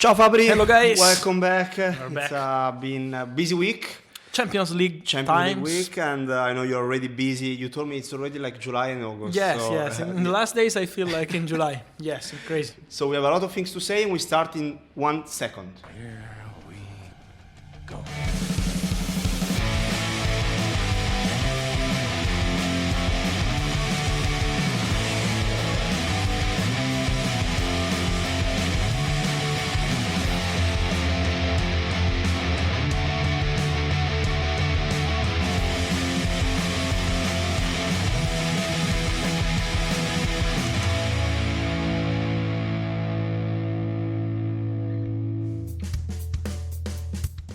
Ciao Fabri. Hello guys. Welcome back. We're back. Been a busy week. Champions League Week, and I know you're already busy. You told me it's already like July and August. Yes. In the last days, I feel like in July. Yes, crazy. So we have a lot of things to say, and we start in 1 second. Here we go.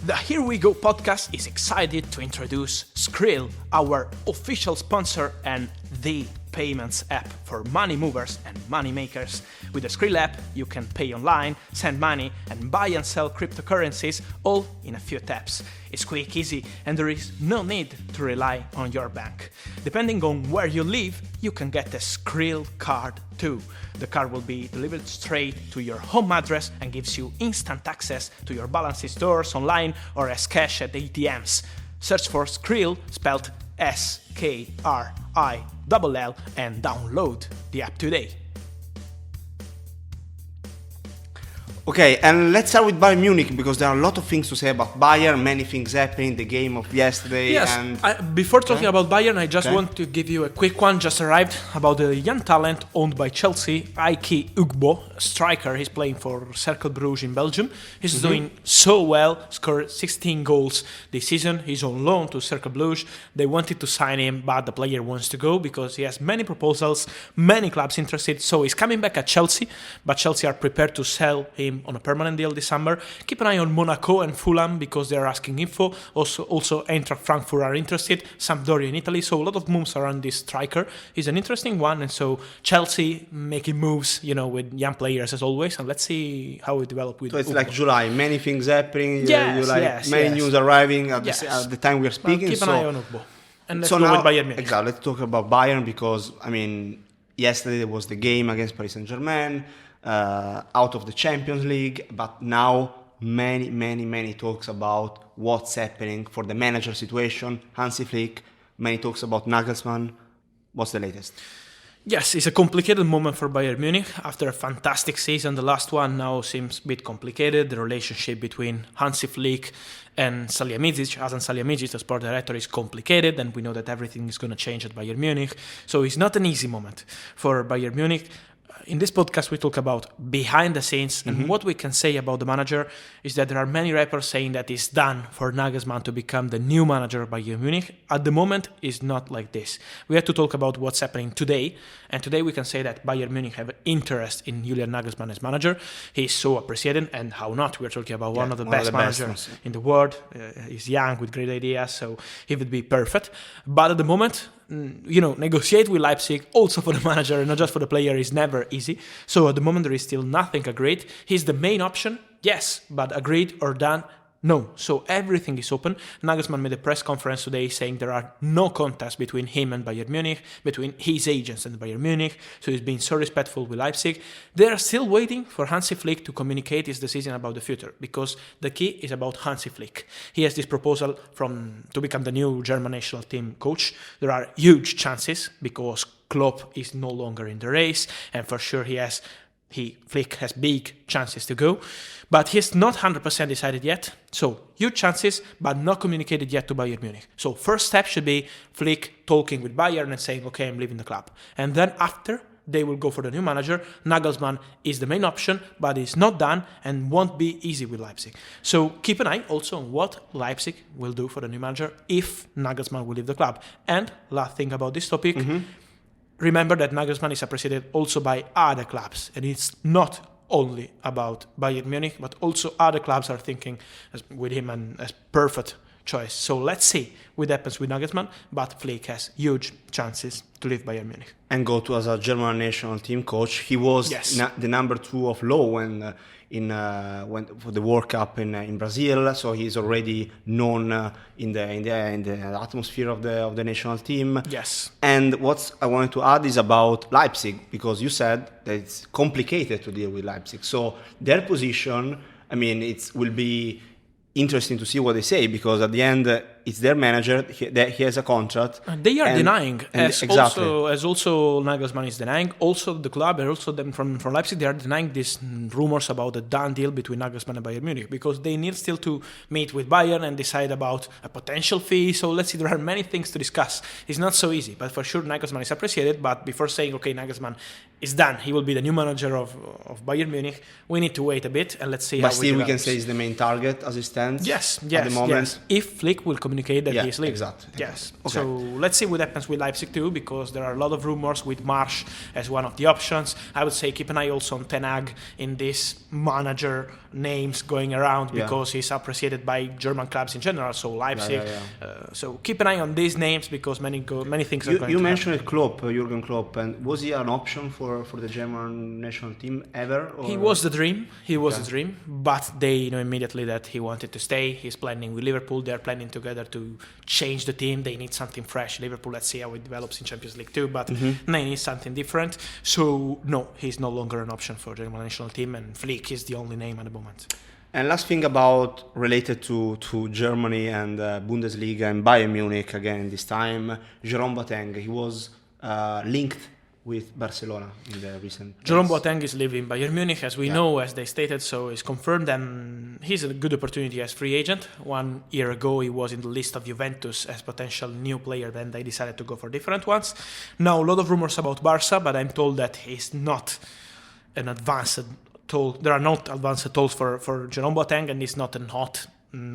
The Here We Go podcast is excited to introduce Skrill, our official sponsor and the payments app for money movers and money makers. With the Skrill app, you can pay online, send money, and buy and sell cryptocurrencies all in a few taps. It's quick, easy, and there is no need to rely on your bank. Depending on where you live, you can get a Skrill card too. The card will be delivered straight to your home address and gives you instant access to your balance in stores, online, or as cash at ATMs. Search for Skrill, spelled Skrill, and download the app today. Okay, and let's start with Bayern Munich because there are a lot of things to say about Bayern, many things happening, the game of yesterday. Yes, and before talking about Bayern, I just want to give you a quick one, just arrived, about the young talent owned by Chelsea, Ike Ugbo, striker. He's playing for Cercle Bruges in Belgium. He's doing so well, scored 16 goals this season. He's on loan to Cercle Bruges. They wanted to sign him, but the player wants to go because he has many proposals, many clubs interested. So he's coming back at Chelsea, but Chelsea are prepared to sell him on a permanent deal this summer. Keep an eye on Monaco and Fulham because they're asking info. Also Eintracht Frankfurt are interested. Sampdoria in Italy. So a lot of moves around this striker. He's an interesting one, and so Chelsea making moves, with young players as always. And let's see how it develops with. So it's Ugbo. like July, many things happening. Yes, many news arriving at the time we are speaking. Keep an eye on Ugbo. And let's so go now, with Bayern Munich. Exactly. Let's talk about Bayern because yesterday there was the game against Paris Saint-Germain. Out of the Champions League, but now many talks about what's happening for the manager situation, Hansi Flick, many talks about Nagelsmann. What's the latest? Yes, it's a complicated moment for Bayern Munich. After a fantastic season, the last one now seems a bit complicated. The relationship between Hansi Flick and Salihamidzic, Hasan Salihamidzic, the sport director, is complicated, and we know that everything is going to change at Bayern Munich. So it's not an easy moment for Bayern Munich. In this podcast, we talk about behind the scenes, and what we can say about the manager is that there are many rappers saying that it's done for Nagelsmann to become the new manager of Bayern Munich. At the moment, it's not like this. We have to talk about what's happening today, and today we can say that Bayern Munich have interest in Julian Nagelsmann as manager. He's so appreciated, and how not? We're talking about one of the best managers in the world. He's young with great ideas, so he would be perfect. But at the moment, negotiate with Leipzig also for the manager and not just for the player is never easy. So at the moment there is still nothing agreed. He's the main option, yes, but agreed or done, no. So everything is open. Nagelsmann made a press conference today saying there are no contacts between him and Bayern Munich, between his agents and Bayern Munich. So he's been so respectful with Leipzig. They are still waiting for Hansi Flick to communicate his decision about the future because the key is about Hansi Flick. He has this proposal to become the new German national team coach. There are huge chances because Klopp is no longer in the race, and for sure Flick has big chances to go, but he's not 100% decided yet. So huge chances, but not communicated yet to Bayern Munich. So first step should be Flick talking with Bayern and saying, okay, I'm leaving the club. And then after, they will go for the new manager. Nagelsmann is the main option, but it's not done and won't be easy with Leipzig. So keep an eye also on what Leipzig will do for the new manager if Nagelsmann will leave the club. And last thing about this topic, remember that Nagelsmann is appreciated also by other clubs, and it's not only about Bayern Munich, but also other clubs are thinking with him and as perfect choice. So let's see what happens with Nagelsmann, but Flick has huge chances to leave Bayern Munich. And go to as a German national team coach. He was the number 2 of Low when for the World Cup in Brazil, so he's already known in the atmosphere of the national team. Yes. And what I wanted to add is about Leipzig, because you said that it's complicated to deal with Leipzig. So their position I mean, it will be interesting to see what they say, because at the end, it's their manager. He has a contract. They are denying, exactly. as also Nagelsmann is denying. Also the club, and also them from Leipzig, they are denying these rumors about a done deal between Nagelsmann and Bayern Munich, because they need still to meet with Bayern and decide about a potential fee. So let's see, there are many things to discuss. It's not so easy, but for sure Nagelsmann is appreciated. But before saying, okay, Nagelsmann is done, he will be the new manager of Bayern Munich, we need to wait a bit and let's see how it develops. But still, we can say he's the main target as it stands. Yes, at the moment. yes. If Flick will communicate that he is leaving. Exactly. Yes. Okay. So let's see what happens with Leipzig too, because there are a lot of rumors with Marsch as one of the options. I would say keep an eye also on Ten Hag in this manager names going around, because he's appreciated by German clubs in general. So Leipzig. So keep an eye on these names, because many things are going to You mentioned Klopp, Jurgen Klopp, and was he an option for the German national team ever? Or? He was the dream. The dream, but they know immediately that he wanted to stay. He's planning with Liverpool. They're planning together to change the team. They need something fresh. Liverpool, let's see how it develops in Champions League too, but they need something different. So no, he's no longer an option for German national team, and Flick is the only name at the moment. And last thing about related to Germany and Bundesliga and Bayern Munich again this time, Jerome Boateng, he was linked with Barcelona in the recent days. Jerome Boateng is leaving Bayern Munich, as we know, as they stated, so it's confirmed, and he's a good opportunity as free agent. 1 year ago, he was in the list of Juventus as potential new player, then they decided to go for different ones. Now, a lot of rumors about Barca, but I'm told that he's not an advanced talk. There are not advanced talks for Jerome Boateng, and it's not a hot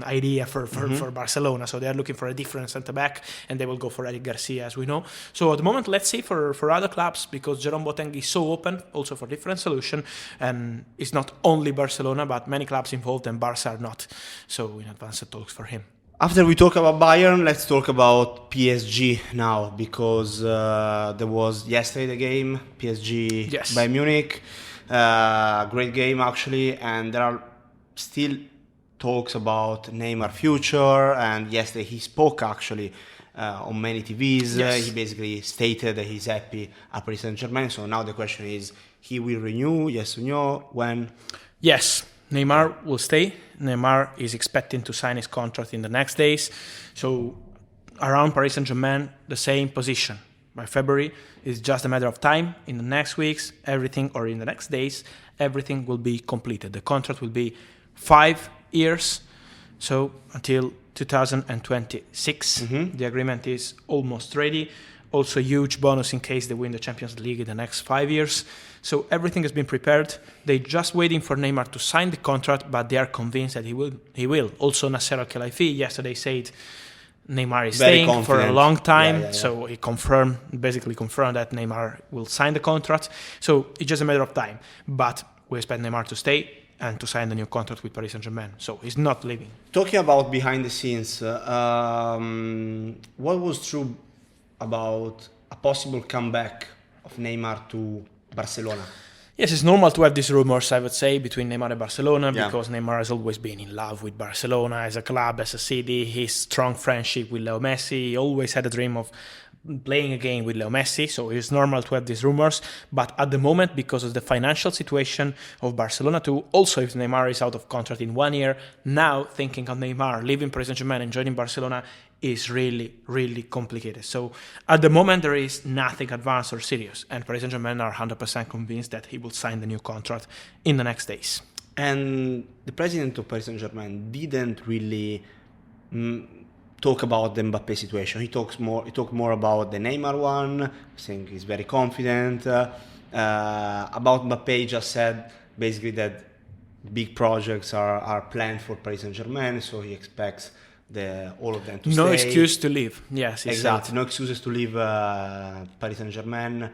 idea for Barcelona, so they are looking for a different centre-back, and they will go for Eric Garcia, as we know. So at the moment, let's see for other clubs, because Jerome Boateng is so open also for different solution, and it's not only Barcelona, but many clubs involved, and Barca are not, so in advanced talks for him. After we talk about Bayern, let's talk about PSG now, because there was yesterday the game, PSG Bayern Munich, great game actually, and there are still talks about Neymar future, and yesterday he spoke actually on many TVs. He basically stated that he's happy at Paris Saint-Germain. So now the question is, he will renew, yes or no, when? Yes, Neymar will stay. Neymar is expecting to sign his contract in the next days. So around Paris Saint-Germain, the same position. By February, it's just a matter of time. In the next weeks, everything, or in the next days, everything will be completed. The contract will be 5 years, so until 2026. The agreement is almost ready. Also, huge bonus in case they win the Champions League in the next 5 years. So everything has been prepared. They're just waiting for Neymar to sign the contract, but they are convinced that he will. Also, Nasser Al-Khelaifi yesterday said Neymar is staying for a long time, so he basically confirmed that Neymar will sign the contract. So it's just a matter of time. But we expect Neymar to stay and to sign the new contract with Paris Saint-Germain. So he's not leaving. Talking about behind the scenes, what was true about a possible comeback of Neymar to Barcelona? Yes, it's normal to have these rumors, I would say, between Neymar and Barcelona, because Neymar has always been in love with Barcelona as a club, as a city. His strong friendship with Leo Messi. He always had a dream of playing again with Leo Messi, so it's normal to have these rumors. But at the moment, because of the financial situation of Barcelona too, also if Neymar is out of contract in 1 year, now thinking of Neymar leaving Paris Saint-Germain and joining Barcelona is really, really complicated. So at the moment, there is nothing advanced or serious, and Paris Saint-Germain are 100% convinced that he will sign the new contract in the next days. And the president of Paris Saint-Germain didn't really talk about the Mbappé situation. He talked more about the Neymar one, saying he's very confident. About Mbappé, he just said basically that big projects are planned for Paris Saint-Germain, so he expects all of them to stay. No excuse to leave. Yes, exactly. No excuses to leave Paris Saint-Germain.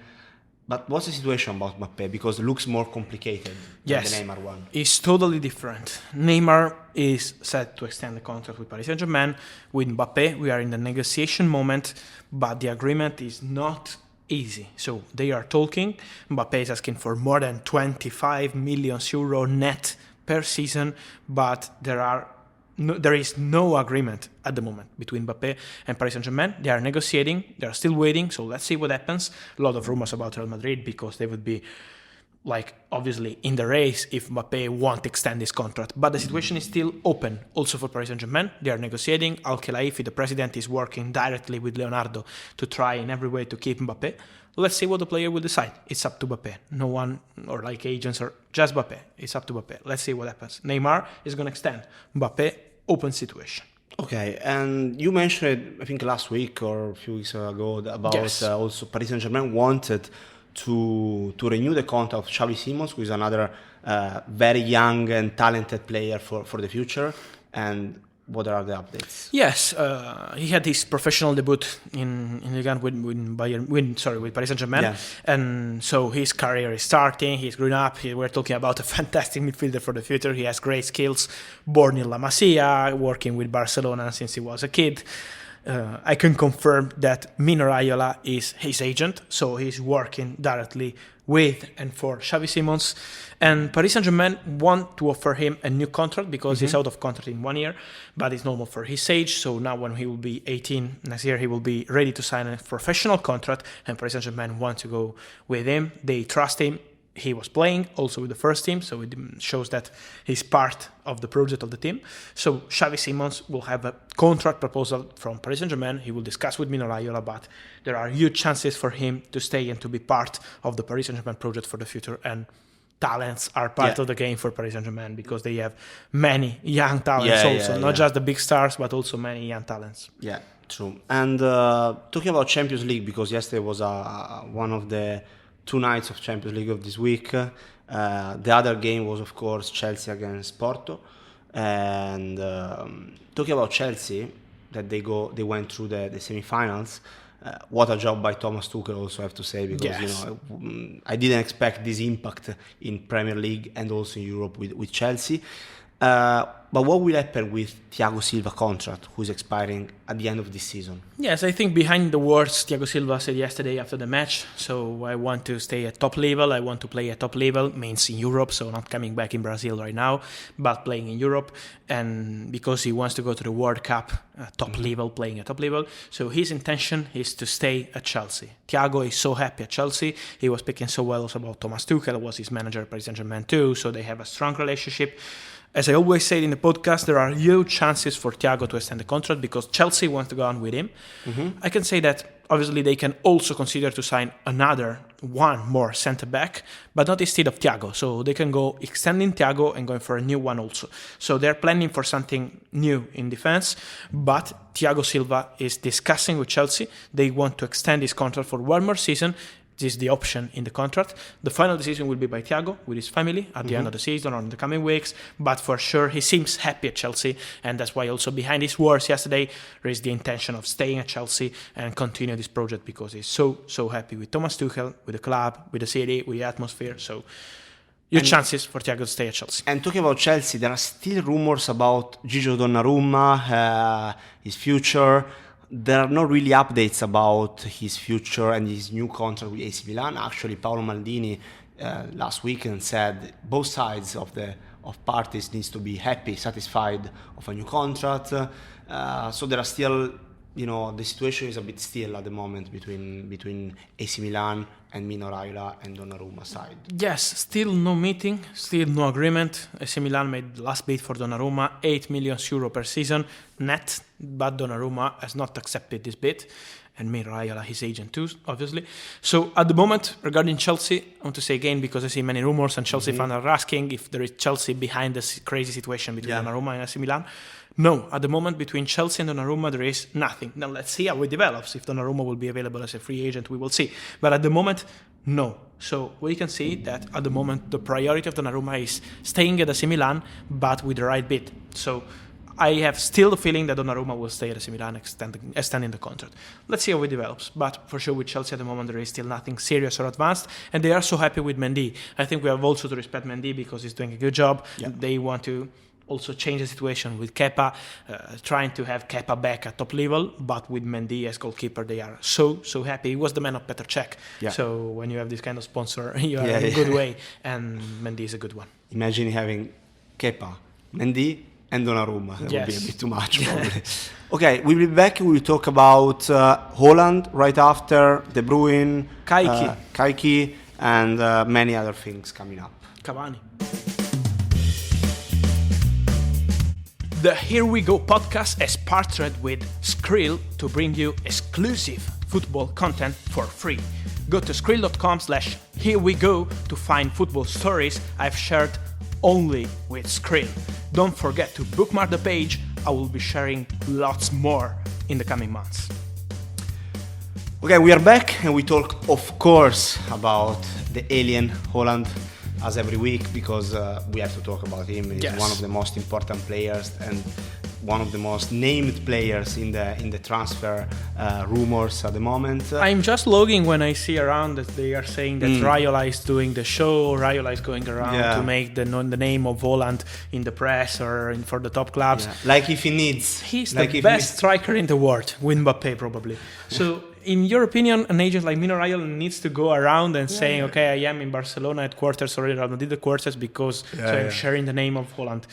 But what's the situation about Mbappé? Because it looks more complicated than the Neymar one. It's totally different. Neymar is set to extend the contract with Paris Saint-Germain. With Mbappé, we are in the negotiation moment, but the agreement is not easy. So they are talking. Mbappé is asking for more than 25 million euro net per season, but there is no agreement at the moment between Mbappé and Paris Saint-Germain. They are negotiating. They are still waiting. So let's see what happens. A lot of rumors about Real Madrid because they would be like obviously in the race if Mbappé won't extend his contract. But the situation is still open also for Paris Saint-Germain. They are negotiating. Al-Khelaifi, the president, is working directly with Leonardo to try in every way to keep Mbappé. Let's see what the player will decide. It's up to Mbappé. No one, or like agents, or just Mbappé. It's up to Mbappé. Let's see what happens. Neymar is going to extend. Mbappé, open situation. Okay, and you mentioned it, I think last week or a few weeks ago, about Yes. Also Paris Saint-Germain wanted to renew the contract of Xavi Simons, who is another very young and talented player for the future. And what are the updates? Yes, he had his professional debut in Ligue 1 with Paris Saint-Germain, Yeah. and so his career is starting. He's grown up. We're talking about a fantastic midfielder for the future. He has great skills. Born in La Masia, working with Barcelona since he was a kid. I can confirm that Mino Raiola is his agent, so he's working directly with and for Xavi Simons. And Paris Saint-Germain want to offer him a new contract because he's out of contract in 1 year, but it's normal for his age. So now when he will be 18 next year, he will be ready to sign a professional contract, and Paris Saint-Germain want to go with him. They trust him. He was playing also with the first team, so it shows that he's part of the project of the team. So Xavi Simons will have a contract proposal from Paris Saint-Germain. He will discuss with Mino Raiola, but there are huge chances for him to stay and to be part of the Paris Saint-Germain project for the future. And talents are part of the game for Paris Saint-Germain because they have many young talents not just the big stars, but also many young talents. Yeah, true. And talking about Champions League, because yesterday was one of the 2 nights of Champions League of this week. The other game was, of course, Chelsea against Porto. And talking about Chelsea, that they went through the semi-finals. What a job by Thomas Tuchel, also have to say, because I didn't expect this impact in Premier League and also in Europe with Chelsea. But what will happen with Thiago Silva contract, who is expiring at the end of this season? Yes, I think behind the words Thiago Silva said yesterday after the match, so I want to stay at top level, I want to play at top level, means in Europe, so not coming back in Brazil right now, but playing in Europe, and because he wants to go to the World Cup top level, playing at top level, so his intention is to stay at Chelsea. Thiago is so happy at Chelsea, he was speaking so well also about Thomas Tuchel, was his manager at Paris Saint-Germain too, so they have a strong relationship. As I always said in the podcast, there are huge chances for Thiago to extend the contract because Chelsea wants to go on with him. I can say that obviously they can also consider to sign one more centre-back, but not instead of Thiago. So they can go extending Thiago and going for a new one also. So they're planning for something new in defense, but Thiago Silva is discussing with Chelsea. They want to extend his contract for 1 more season. This is the option in the contract. The final decision will be by Thiago with his family at the end of the season or in the coming weeks. But for sure, he seems happy at Chelsea. And that's why also behind his words yesterday, there is the intention of staying at Chelsea and continue this project because he's so happy with Thomas Tuchel, with the club, with the city, with the atmosphere. So huge chances for Thiago to stay at Chelsea. And talking about Chelsea, there are still rumors about Gigio Donnarumma, his future. There are not really updates about his future and his new contract with AC Milan. Actually, Paolo Maldini last weekend said both sides of parties needs to be happy, satisfied of a new contract. So there are still, the situation is a bit still at the moment between AC Milan and Mino Raiola and Donnarumma side. Yes, still no meeting, still no agreement. AC Milan made the last bid for Donnarumma, 8 million euro per season net, but Donnarumma has not accepted this bid, and Mino Raiola, his agent too, obviously. So at the moment, regarding Chelsea, I want to say again, because I see many rumors and Chelsea fans are asking if there is Chelsea behind this crazy situation between Donnarumma and AC Milan. No, at the moment between Chelsea and Donnarumma there is nothing. Now let's see how it develops. If Donnarumma will be available as a free agent, we will see. But at the moment, no. So we can see that at the moment the priority of Donnarumma is staying at AC Milan, but with the right bid. So I have still the feeling that Donnarumma will stay at AC Milan, extending the contract. Let's see how it develops. But for sure with Chelsea at the moment there is still nothing serious or advanced, and they are so happy with Mendy. I think we have also to respect Mendy because he's doing a good job. Yeah. They want to also change the situation with Kepa, trying to have Kepa back at top level, but with Mendy as goalkeeper, they are so happy. He was the man of Petr Cech. Yeah. So when you have this kind of sponsor, you are in a good way, and Mendy is a good one. Imagine having Kepa, Mendy, and Donnarumma. That would be a bit too much, probably. Okay, we'll be back. We'll talk about Holland right after, De Bruyne, Kaiki, and many other things coming up. Cavani. The Here We Go podcast is partnered with Skrill to bring you exclusive football content for free. Go to skrill.com/herewego to find football stories I've shared only with Skrill. Don't forget to bookmark the page. I will be sharing lots more in the coming months. Okay, we are back and we talk, of course, about the alien Holland as every week, because we have to talk about him. He's one of the most important players and one of the most named players in the transfer rumors at the moment. I'm just logging when I see around that they are saying that Raiola is doing the show, Raiola is going around to make the name of Holland in the press or for the top clubs. Yeah. Like if he needs. He's the best striker in the world, with Mbappe probably. So in your opinion, an agent like Mino Raiola needs to go around and saying, okay, I am in Barcelona headquarters or Real Madrid headquarters because I'm sharing the name of Holland.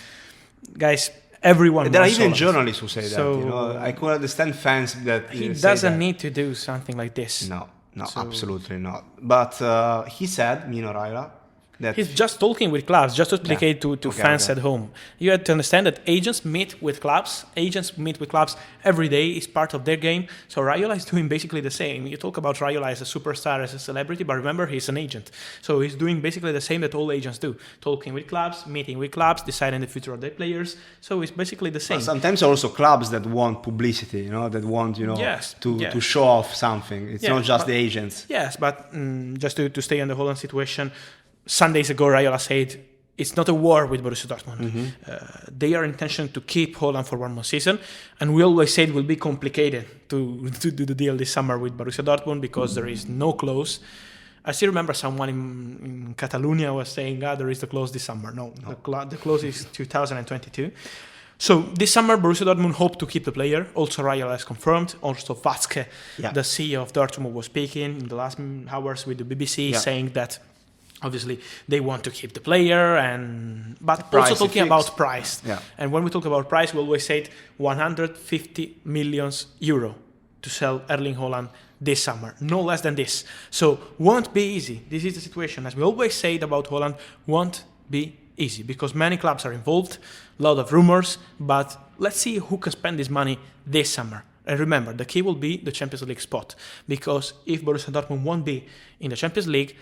Guys, everyone. There are even Holland. Journalists who say that. I could understand fans that he doesn't need to do something like this. No, absolutely not. But he said, Mino Raiola, that he's just talking with clubs, just to explicate to fans at home. You have to understand that agents meet with clubs. Agents meet with clubs every day. It's part of their game. So Raiola is doing basically the same. You talk about Raiola as a superstar, as a celebrity, but remember, he's an agent. So he's doing basically the same that all agents do. Talking with clubs, meeting with clubs, deciding the future of their players. So it's basically the same. Well, sometimes also clubs that want publicity, that want, to show off something. It's not just the agents. Yes, but just to stay on the Holland situation, some days ago, Raiola said it's not a war with Borussia Dortmund. They are intention to keep Holland for one more season, and we always said it will be complicated to do the deal this summer with Borussia Dortmund because there is no clause. I still remember someone in Catalonia was saying, there is the clause this summer. No. The clause is 2022. So this summer, Borussia Dortmund hope to keep the player. Also, Raiola has confirmed. Also, Watzke, the CEO of Dortmund, was speaking in the last hours with the BBC, saying that obviously they want to keep the player, but also talking about price. Yeah. And when we talk about price, we always say 150 million euro to sell Erling Haaland this summer, no less than this. So won't be easy. This is the situation. As we always say about Haaland, won't be easy because many clubs are involved, a lot of rumors, but let's see who can spend this money this summer. And remember, the key will be the Champions League spot, because if Borussia Dortmund won't be in the Champions League,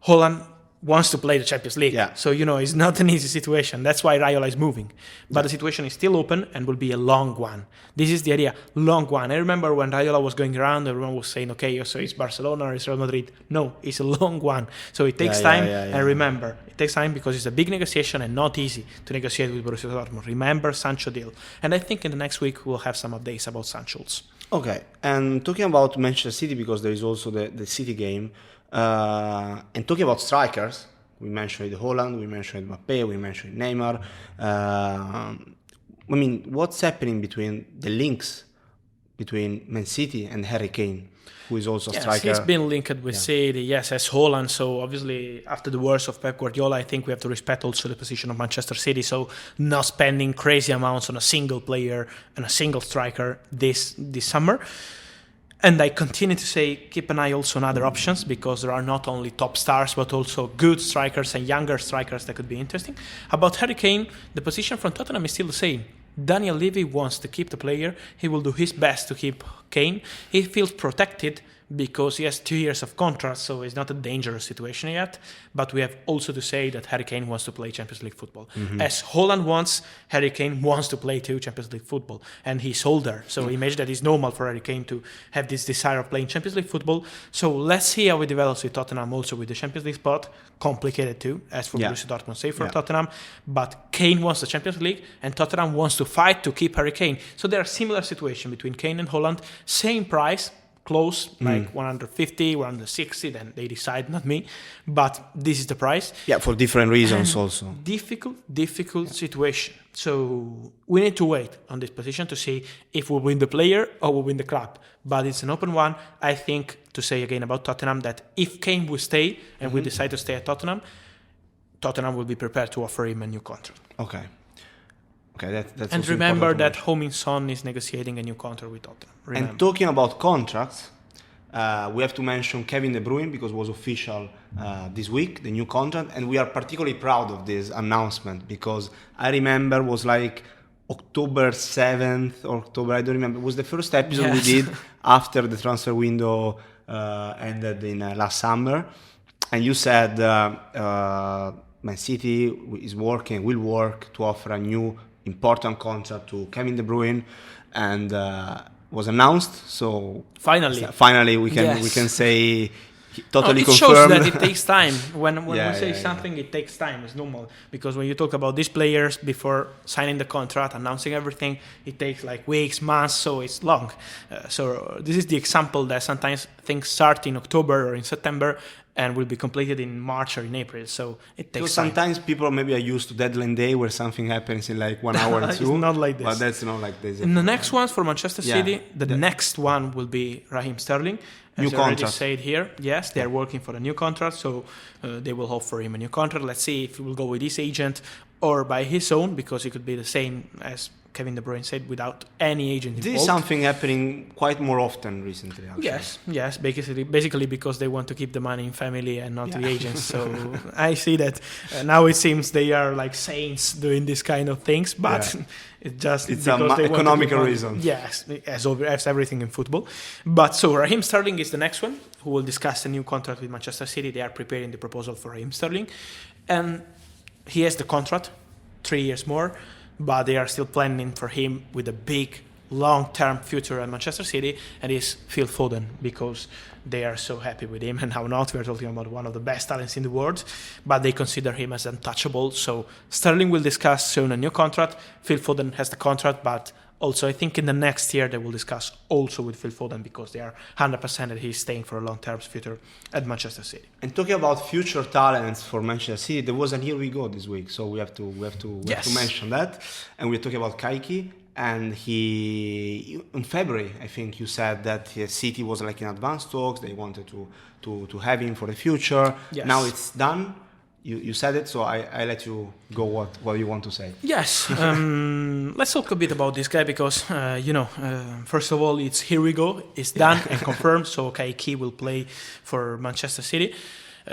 Haaland wants to play the Champions League. Yeah. So, it's not an easy situation. That's why Raiola is moving. But the situation is still open and will be a long one. This is the idea, long one. I remember when Raiola was going around, everyone was saying, okay, so it's Barcelona or it's Real Madrid. No, it's a long one. So it takes time. And remember, it takes time because it's a big negotiation and not easy to negotiate with Borussia Dortmund. Remember Sancho deal. And I think in the next week we'll have some updates about Sancho's. Okay. And talking about Manchester City, because there is also the City game, and talking about strikers, we mentioned Haaland, we mentioned Mbappe, we mentioned Neymar. What's happening between the links between Man City and Harry Kane, who is also a striker? He's been linked with City, as Haaland. So obviously, after the words of Pep Guardiola, I think we have to respect also the position of Manchester City. So not spending crazy amounts on a single player and a single striker this summer. And I continue to say, keep an eye also on other options, because there are not only top stars, but also good strikers and younger strikers that could be interesting. About Harry Kane, the position from Tottenham is still the same. Daniel Levy wants to keep the player. He will do his best to keep Kane. He feels protected because he has 2 years of contract, so it's not a dangerous situation yet. But we have also to say that Harry Kane wants to play Champions League football. As Haaland wants, Harry Kane wants to play too Champions League football. And he's older, so imagine that it's normal for Harry Kane to have this desire of playing Champions League football. So let's see how it develops with Tottenham also with the Champions League spot. Complicated too, as for Borussia Dortmund, say for Tottenham. But Kane wants the Champions League, and Tottenham wants to fight to keep Harry Kane. So there are similar situation between Kane and Haaland. Same price, close, like 150, 160, then they decide, not me. But this is the price. Yeah, for different reasons also. Difficult situation. So we need to wait on this position to see if we win the player or we win the club. But it's an open one. I think, to say again about Tottenham, that if Kane will stay and we decide to stay at Tottenham will be prepared to offer him a new contract. Okay, that's and remember that Heung-min Son is negotiating a new contract with Tottenham. Remember. And talking about contracts, We have to mention Kevin De Bruyne because it was official this week, the new contract, and we are particularly proud of this announcement because I remember it was like October 7th or October, I don't remember. It was the first episode we did after the transfer window ended in last summer. And you said Man City will work to offer a new important contract to Kevin De Bruyne, and was announced. So finally we can say totally confirmed. It shows that it takes time. When we say something, it takes time. It's normal because when you talk about these players before signing the contract, announcing everything, it takes like weeks, months. So it's long. So this is the example that sometimes things start in October or in September and will be completed in March or in April. So it takes time. Sometimes people maybe are used to deadline day where something happens in like 1 hour or two. It's not like this. But that's not like this. And the next ones for Manchester City, the next one will be Raheem Sterling. As new contract. Already said here, yes, they are working for a new contract, so they will offer him a new contract. Let's see if he will go with his agent or by his own, because it could be the same as Kevin De Bruyne said, without any agent involved. This is something happening quite more often recently, actually. Yes, basically because they want to keep the money in family and not the agents. So I see that now it seems they are like saints doing this kind of things, but it's an economical reason. Yes, as everything in football. But so Raheem Sterling is the next one who will discuss a new contract with Manchester City. They are preparing the proposal for Raheem Sterling, and he has the contract, 3 years more. But they are still planning for him with a big, long-term future at Manchester City, and is Phil Foden, because they are so happy with him. And how not? We are talking about one of the best talents in the world, but they consider him as untouchable. So Sterling will discuss soon a new contract. Phil Foden has the contract, but also I think in the next year they will discuss also with Phil Foden, because they are 100% that he's staying for a long-term future at Manchester City. And talking about future talents for Manchester City, there was an Here We Go this week, so we have to mention that. And we're talking about Kaiki, and in February, I think you said that City was like in advanced talks. They wanted to have him for the future. Yes. Now it's done. You said it, so I let you go what you want to say. Yes. Let's talk a bit about this guy because, first of all, it's Here We Go. It's done and confirmed, so Kaiki will play for Manchester City.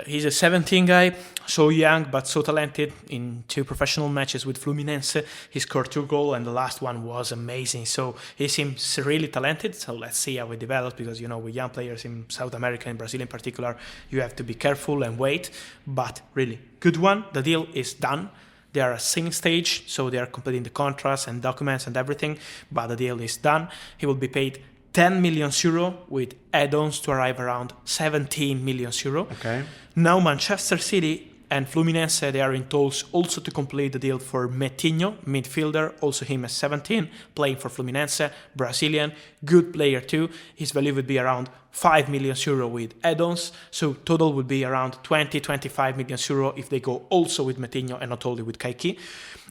He's a 17 guy, so young but so talented. In 2 professional matches with Fluminense, he scored 2 goals, and the last one was amazing. So he seems really talented. So let's see how it develops, because with young players in South America, in Brazil in particular, you have to be careful and wait. But really, good one. The deal is done. They are at signing stage, so they are completing the contracts and documents and everything. But the deal is done. He will be paid 10 million euro with add-ons to arrive around 17 million euro. Okay. Now Manchester City and Fluminense, they are in talks also to complete the deal for Metinho, midfielder, also him as 17, playing for Fluminense, Brazilian, good player too. His value would be around 5 million euro with add-ons, so total would be around 20-25 million euro if they go also with Metinho and not only with Kaiki.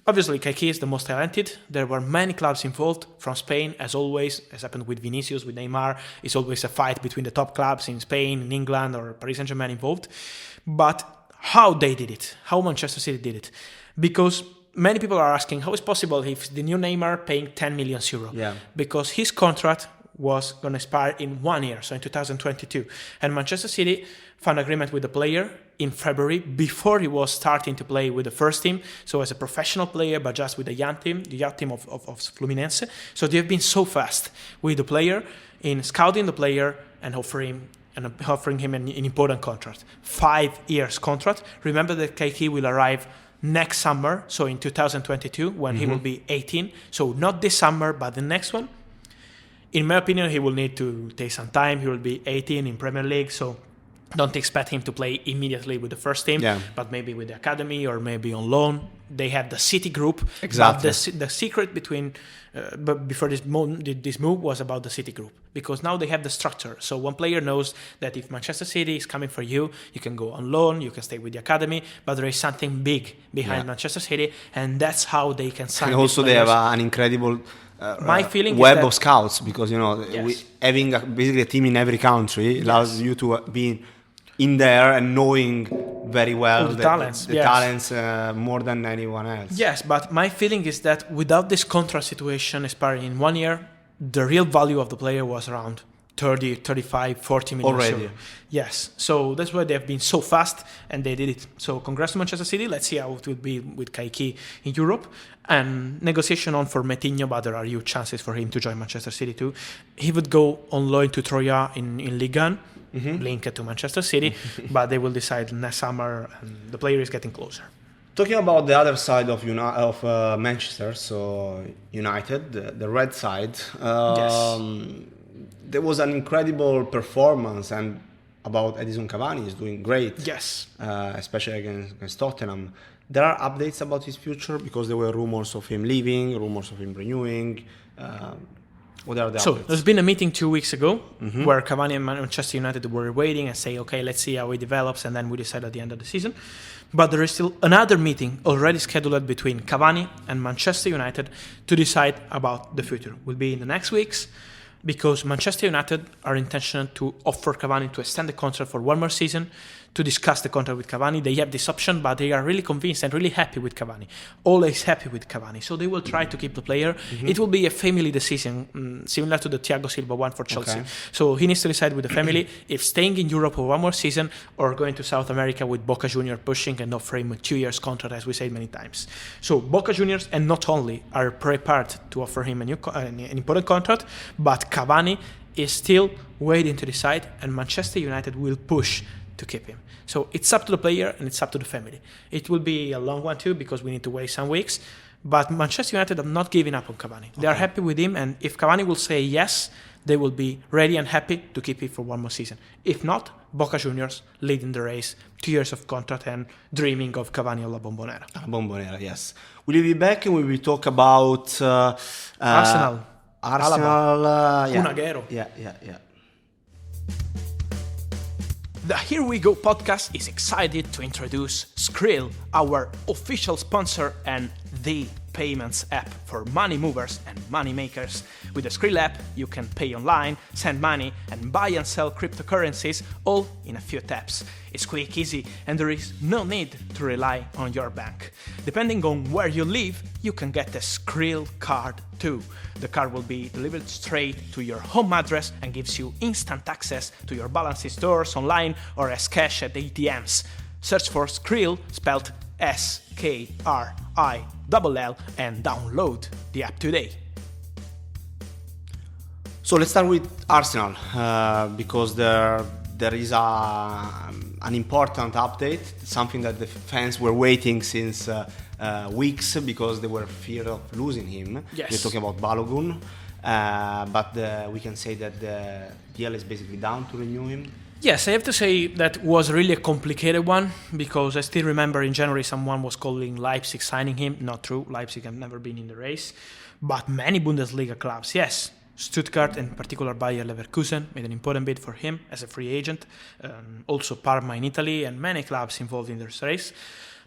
Obviously, Kaiki is the most talented. There were many clubs involved from Spain, as always, as happened with Vinicius, with Neymar. It's always a fight between the top clubs in Spain, in England, or Paris Saint-Germain involved. But how they did it, how Manchester City did it, because many people are asking how it's possible if the new Neymar paying 10 million euro. Yeah. Because his contract was going to expire in 1 year, so in 2022. And Manchester City found agreement with the player in February before he was starting to play with the first team, so as a professional player, but just with the young team of Fluminense. So they have been so fast with the player in scouting the player and offering him an important contract. 5 years contract. Remember that Kaiki will arrive next summer, so in 2022, when he will be 18. So not this summer, but the next one. In my opinion, he will need to take some time. He will be 18 in Premier League, so don't expect him to play immediately with the first team, but maybe with the academy or maybe on loan. They have the City group. Exactly. But the secret before this move was about the City group, because now they have the structure. So one player knows that if Manchester City is coming for you, you can go on loan, you can stay with the academy, but there is something big behind Manchester City, and that's how they can sign. And also they have an incredible my feeling web is that, of scouts, because having basically a team in every country allows you to be in there and knowing very well the talents more than anyone else. Yes, but my feeling is that without this contract situation expiring in 1 year, the real value of the player was around 30, 35, 40 million. Already. So, yes. So that's why they've been so fast and they did it. So congrats to Manchester City. Let's see how it will be with Kaiki in Europe. And negotiation on for Metinho, but there are huge chances for him to join Manchester City too. He would go on loan to Troya in Ligue 1, linked to Manchester City, but they will decide next summer and the player is getting closer. Talking about the other side of Manchester, so United, the red side, there was an incredible performance, and about Edison Cavani is doing great. Yes. Especially against Tottenham. There are updates about his future because there were rumors of him leaving, rumors of him renewing. What are the So updates? there's been a meeting 2 weeks ago where Cavani and Manchester United were waiting and say, okay, let's see how he develops, and then we decide at the end of the season. But there is still another meeting already scheduled between Cavani and Manchester United to decide about the future. Will be in the next weeks, because Manchester United are intentional to offer Cavani to extend the contract for one more season, to discuss the contract with Cavani. They have this option, but they are really convinced and really happy with Cavani. Always happy with Cavani. So they will try to keep the player. It will be a family decision, similar to the Thiago Silva one for Chelsea. Okay. So he needs to decide with the family if staying in Europe for one more season or going to South America with Boca Juniors pushing and offering a 2 years contract, as we said many times. So Boca Juniors, and not only, are prepared to offer him an important contract, but Cavani is still waiting to decide, and Manchester United will push to keep him. So it's up to the player and it's up to the family. It will be a long one too, because we need to wait some weeks. But Manchester United are not giving up on Cavani. They are happy with him, and if Cavani will say yes, they will be ready and happy to keep him for one more season. If not, Boca Juniors leading the race, 2 years of contract and dreaming of Cavani alla Bombonera. Bombonera, yes. Will you be back and we will talk about Arsenal. Arsenal. Yeah. Yeah. The Here We Go podcast is excited to introduce Skrill, our official sponsor and the payments app for money movers and money makers. With the Skrill app, you can pay online, send money, and buy and sell cryptocurrencies all in a few taps. It's quick, easy, and there is no need to rely on your bank. Depending on where you live, you can get a Skrill card too. The card will be delivered straight to your home address and gives you instant access to your balance in stores, online, or as cash at ATMs. Search for Skrill, spelled SKRILL, and download the app today. So let's start with Arsenal, because there is an important update, something that the fans were waiting since weeks because they were feared of losing him. Yes. We're talking about Balogun, but we can say that the deal is basically down to renew him. Yes, I have to say that was really a complicated one, because I still remember in January someone was calling Leipzig signing him. Not true, Leipzig have never been in the race, but many Bundesliga clubs, yes. Stuttgart, in particular Bayer Leverkusen, made an important bid for him as a free agent. Also Parma in Italy, and many clubs involved in this race.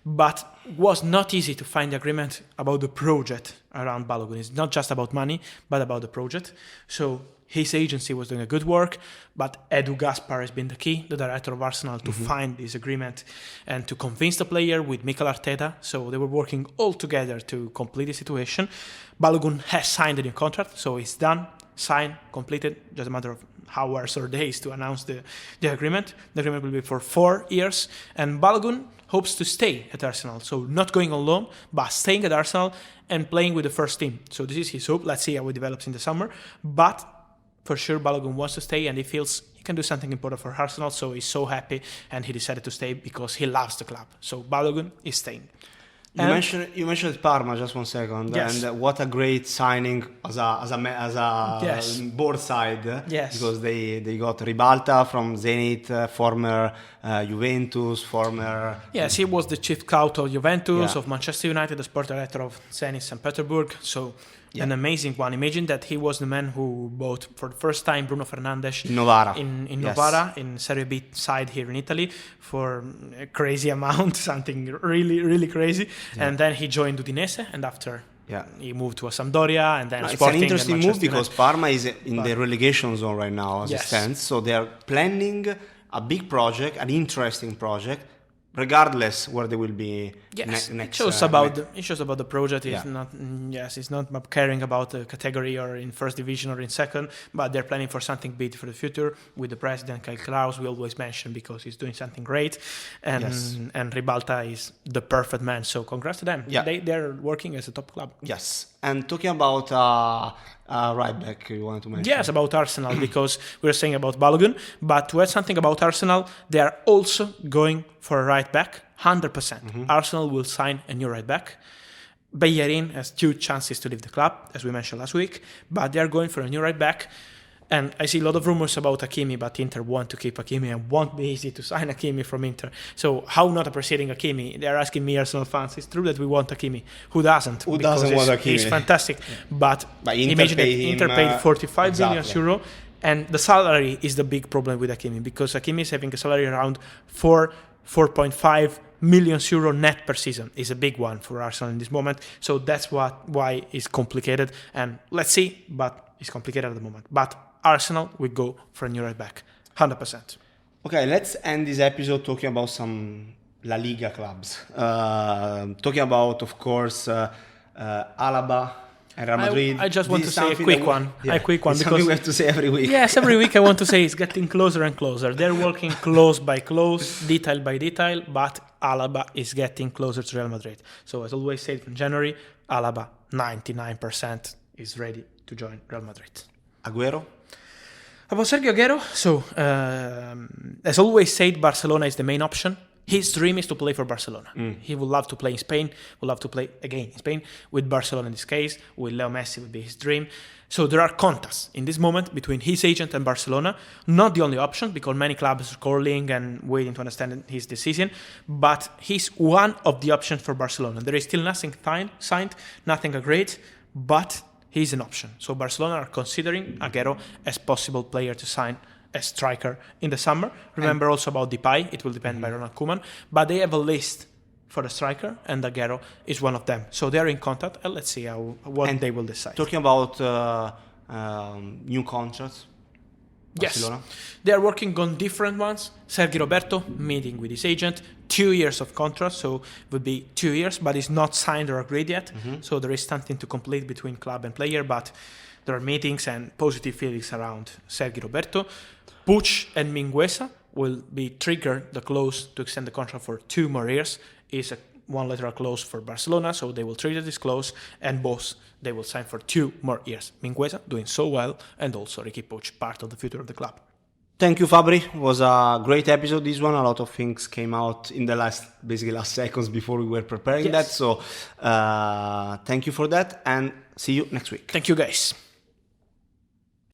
But it was not easy to find agreement about the project around Balogun. It's not just about money, but about the project. So his agency was doing a good work, but Edu Gaspar has been the key, the director of Arsenal, to find this agreement and to convince the player with Mikel Arteta. So they were working all together to complete the situation. Balogun has signed a new contract, so it's done, signed, completed, just a matter of hours or days to announce the agreement. The agreement will be for 4 years, and Balogun hopes to stay at Arsenal, so not going on loan, but staying at Arsenal and playing with the first team. So this is his hope. Let's see how it develops in the summer. But for sure, Balogun wants to stay, and he feels he can do something important for Arsenal, so he's so happy, and he decided to stay because he loves the club. So Balogun is staying. You mentioned Parma, just 1 second, Yes. and what a great signing as a Yes. board side, Yes. because they got Ribalta from Zenit, former Juventus, former. Yes, he was the chief scout of Juventus, Yeah. of Manchester United, the sport director of Zenit St. Petersburg. So Yeah. an amazing one. Imagine that he was the man who bought for the first time Bruno Fernandes In Novara. in Yes. Novara, in Serie B side here in Italy, for a crazy amount, something really, really crazy. Yeah. And then he joined Udinese, and after Yeah. he moved to a Sampdoria, and then It's an Sporting interesting and move Manchester because United. Parma is in the relegation zone right now as it Yes. stands. So they are planning a big project, an interesting project, regardless where they will be Yes, next. it shows about the project. It's not caring about the category or in first division or in second, but they're planning for something big for the future. With the president Kyle Klaus, we always mention because he's doing something great, and Ribalta is the perfect man. So congrats to them. Yeah. They're working as a top club. Yes, and talking about right back, you wanted to mention. Yes, about Arsenal, because we were saying about Balogun, but to add something about Arsenal, they are also going for a right back, 100%. Arsenal will sign a new right back. Bellerin has 2 chances to leave the club, as we mentioned last week, but they are going for a new right back. And I see a lot of rumors about Hakimi, but Inter want to keep Hakimi and won't be easy to sign Hakimi from Inter. So how not appreciating Hakimi? They're asking me, Arsenal fans. It's true that we want Hakimi. Who doesn't? Who doesn't want Hakimi? He's fantastic. But Inter paid 45 million exactly. euro, and the salary is the big problem with Hakimi, because Hakimi is having a salary around 4.5 million euro net per season. Is a big one for Arsenal in this moment. So that's why it's complicated. And let's see, but it's complicated at the moment. But Arsenal will go for a new right back, 100%. Okay, let's end this episode talking about some La Liga clubs. Talking about, of course, Alaba and Real Madrid. I just want to say a quick one. Yeah, a quick one, it's because something we have to say every week. Yes, every week I want to say it's getting closer and closer. They're working close by close, detail by detail, but Alaba is getting closer to Real Madrid. So as always said in January, Alaba 99% is ready to join Real Madrid. Agüero? About Sergio Aguero, so as always said, Barcelona is the main option. His dream is to play for Barcelona. He would love to play in Spain, would love to play again in Spain, with Barcelona in this case, with Leo Messi would be his dream. So there are contacts in this moment between his agent and Barcelona. Not the only option, because many clubs are calling and waiting to understand his decision, but he's one of the options for Barcelona. There is still nothing signed, nothing agreed, but he's an option. So Barcelona are considering Aguero as possible player to sign as striker in the summer. Remember also about Depay, it will depend by Ronald Koeman, but they have a list for a striker, and Aguero is one of them. So they're in contact, and let's see what they will decide. Talking about new contracts, Barcelona? Yes, they are working on different ones. Sergio Roberto meeting with his agent, 2 years of contract, so it would be 2 years, but it's not signed or agreed yet. So there is something to complete between club and player, but there are meetings and positive feelings around Sergio Roberto. Puig and Mingueza will be triggered the clause to extend the contract for 2 more years. Is a one-letter clause for Barcelona, so they will trigger this clause, and both they will sign for 2 more years. Mingueza doing so well, and also Riqui Puig, part of the future of the club. Thank you, Fabri. It was a great episode, this one. A lot of things came out in the last seconds before we were preparing that. So thank you for that, and see you next week. Thank you, guys.